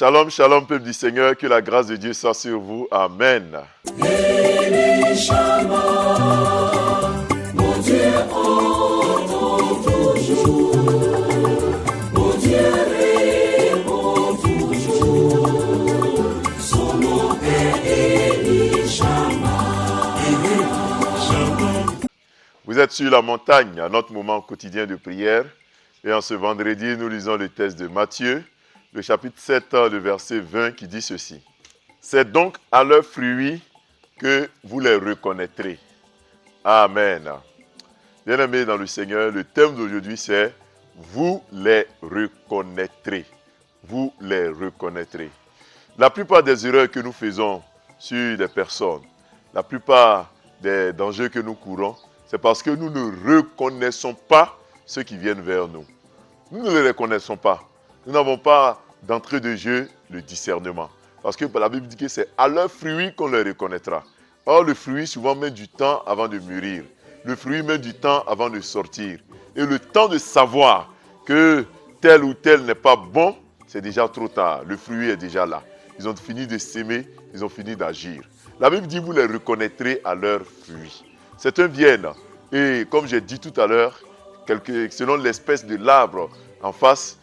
Shalom, shalom, peuple du Seigneur, que la grâce de Dieu soit sur vous. Amen. Mon Dieu entend toujours, mon Dieu répond toujours, son nom est Elishama. Vous êtes sur la montagne, à notre moment quotidien de prière. Et en ce vendredi, nous lisons le texte de Matthieu, le chapitre 7, le verset 20, qui dit ceci. C'est donc à leurs fruits que vous les reconnaîtrez. Amen. Bien-aimés dans le Seigneur, le thème d'aujourd'hui c'est « Vous les reconnaîtrez ». Vous les reconnaîtrez. La plupart des erreurs que nous faisons sur les personnes, la plupart des dangers que nous courons, c'est parce que nous ne reconnaissons pas ceux qui viennent vers nous. Nous ne les reconnaissons pas. Nous n'avons pas d'entrée de jeu le discernement. Parce que la Bible dit que c'est à leurs fruits qu'on les reconnaîtra. Or, le fruit souvent met du temps avant de mûrir. Le fruit met du temps avant de sortir. Et le temps de savoir que tel ou tel n'est pas bon, c'est déjà trop tard. Le fruit est déjà là. Ils ont fini de s'aimer, ils ont fini d'agir. La Bible dit, vous les reconnaîtrez à leurs fruits. Certains viennent, et comme j'ai dit tout à l'heure, selon l'espèce de l'arbre en face,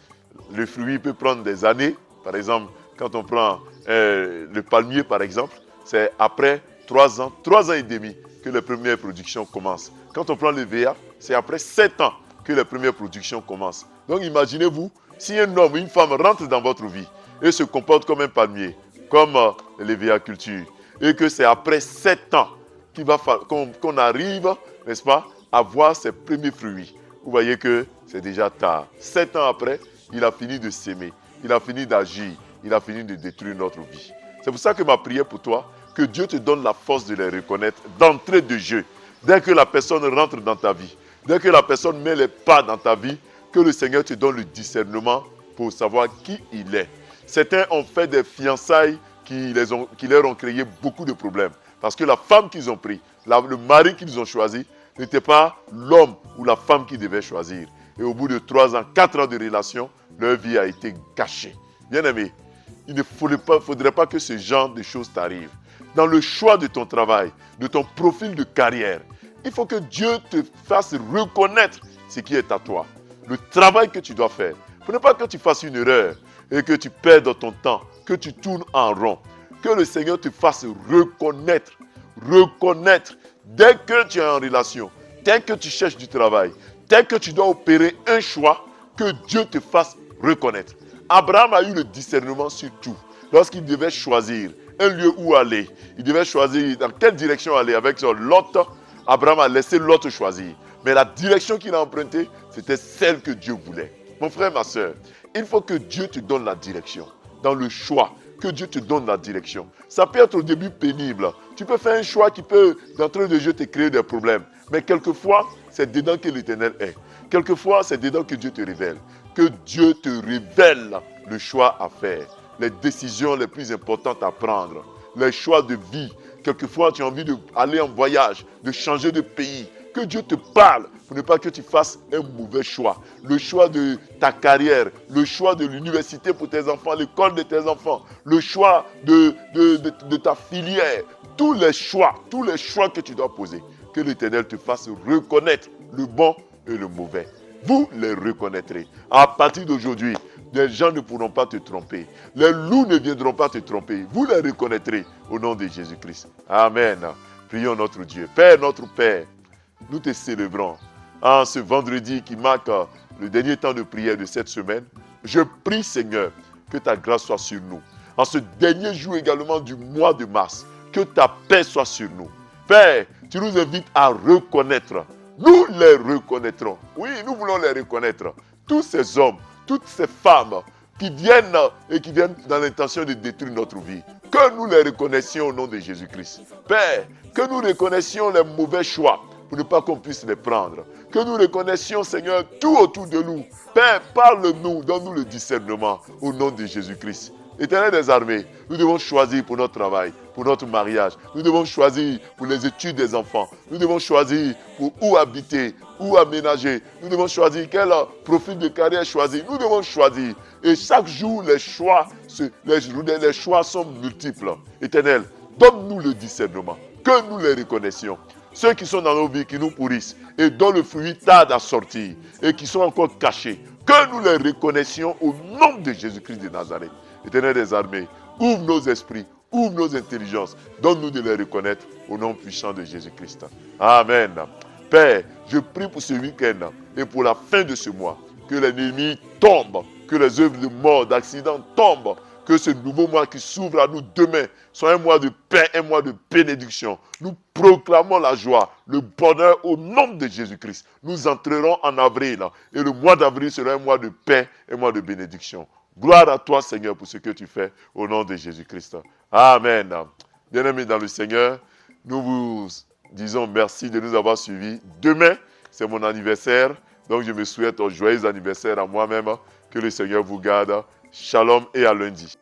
le fruit peut prendre des années. Par exemple, quand on prend le palmier, par exemple, c'est après 3 ans et demi que les premières productions commencent. Quand on prend le VA, c'est après 7 ans que les premières productions commencent. Donc imaginez-vous, si un homme ou une femme rentre dans votre vie et se comporte comme un palmier, comme les VA-cultures, et que c'est après 7 ans qu'on arrive, n'est-ce pas, à voir ses premiers fruits. Vous voyez que c'est déjà tard. 7 ans après, il a fini de s'aimer, il a fini d'agir, il a fini de détruire notre vie. C'est pour ça que ma prière pour toi, que Dieu te donne la force de les reconnaître d'entrée de jeu. Dès que la personne rentre dans ta vie, dès que la personne met les pas dans ta vie, que le Seigneur te donne le discernement pour savoir qui il est. Certains ont fait des fiançailles qui leur ont créé beaucoup de problèmes. Parce que la femme qu'ils ont pris, le mari qu'ils ont choisi, n'était pas l'homme ou la femme qu'ils devaient choisir. Et au bout de 3 ans, 4 ans de relation, leur vie a été gâchée. Bien-aimé, il ne faudrait pas que ce genre de choses t'arrivent. Dans le choix de ton travail, de ton profil de carrière, il faut que Dieu te fasse reconnaître ce qui est à toi. Le travail que tu dois faire. Il ne faudrait pas que tu fasses une erreur et que tu perdes ton temps, que tu tournes en rond. Que le Seigneur te fasse reconnaître. Reconnaître. Dès que tu es en relation, dès que tu cherches du travail, dès que tu dois opérer un choix, que Dieu te fasse reconnaître. Abraham a eu le discernement sur tout. Lorsqu'il devait choisir un lieu où aller, il devait choisir dans quelle direction aller avec son Lot. Abraham a laissé Lot choisir. Mais la direction qu'il a empruntée, c'était celle que Dieu voulait. Mon frère, ma soeur, il faut que Dieu te donne la direction. Dans le choix, que Dieu te donne la direction. Ça peut être au début pénible. Tu peux faire un choix qui peut, d'entrée de jeu, te créer des problèmes. Mais quelquefois, c'est dedans que l'Éternel est. Quelquefois, c'est dedans que Dieu te révèle. Que Dieu te révèle le choix à faire. Les décisions les plus importantes à prendre. Les choix de vie. Quelquefois, tu as envie d'aller en voyage, de changer de pays. Que Dieu te parle pour ne pas que tu fasses un mauvais choix. Le choix de ta carrière, le choix de l'université pour tes enfants, l'école de tes enfants, le choix de ta filière. Tous les choix que tu dois poser. Que l'Éternel te fasse reconnaître le bon et le mauvais. Vous les reconnaîtrez. À partir d'aujourd'hui, les gens ne pourront pas te tromper. Les loups ne viendront pas te tromper. Vous les reconnaîtrez au nom de Jésus-Christ. Amen. Prions notre Dieu. Père, notre Père, nous te célébrons en ce vendredi qui marque le dernier temps de prière de cette semaine. Je prie, Seigneur, que ta grâce soit sur nous. En ce dernier jour également du mois de mars, que ta paix soit sur nous. Père, tu nous invites à reconnaître. Nous les reconnaîtrons. Oui, nous voulons les reconnaître. Tous ces hommes, toutes ces femmes qui viennent dans l'intention de détruire notre vie. Que nous les reconnaissions au nom de Jésus-Christ. Père, que nous reconnaissions les mauvais choix pour ne pas qu'on puisse les prendre. Que nous reconnaissions, Seigneur, tout autour de nous. Père, parle-nous, donne-nous le discernement au nom de Jésus-Christ. Éternel des armées, nous devons choisir pour notre travail, pour notre mariage. Nous devons choisir pour les études des enfants. Nous devons choisir pour où habiter, où aménager. Nous devons choisir quel profil de carrière choisir. Nous devons choisir. Et chaque jour, les choix sont multiples. Éternel, donne-nous le discernement, que nous les reconnaissions. Ceux qui sont dans nos vies, qui nous pourrissent et dont le fruit tarde à sortir et qui sont encore cachés, que nous les reconnaissions au nom de Jésus-Christ de Nazareth. Éternel des armées, ouvre nos esprits, ouvre nos intelligences, donne-nous de les reconnaître au nom puissant de Jésus-Christ. Amen. Père, je prie pour ce week-end et pour la fin de ce mois, que l'ennemi tombe, que les œuvres de mort, d'accident tombent, que ce nouveau mois qui s'ouvre à nous demain soit un mois de paix, un mois de bénédiction. Nous proclamons la joie, le bonheur au nom de Jésus-Christ. Nous entrerons en avril et le mois d'avril sera un mois de paix, un mois de bénédiction. Gloire à toi, Seigneur, pour ce que tu fais au nom de Jésus-Christ. Amen. Bien-aimés dans le Seigneur, nous vous disons merci de nous avoir suivis. Demain, c'est mon anniversaire, donc je me souhaite un joyeux anniversaire à moi-même. Que le Seigneur vous garde. Shalom et à lundi.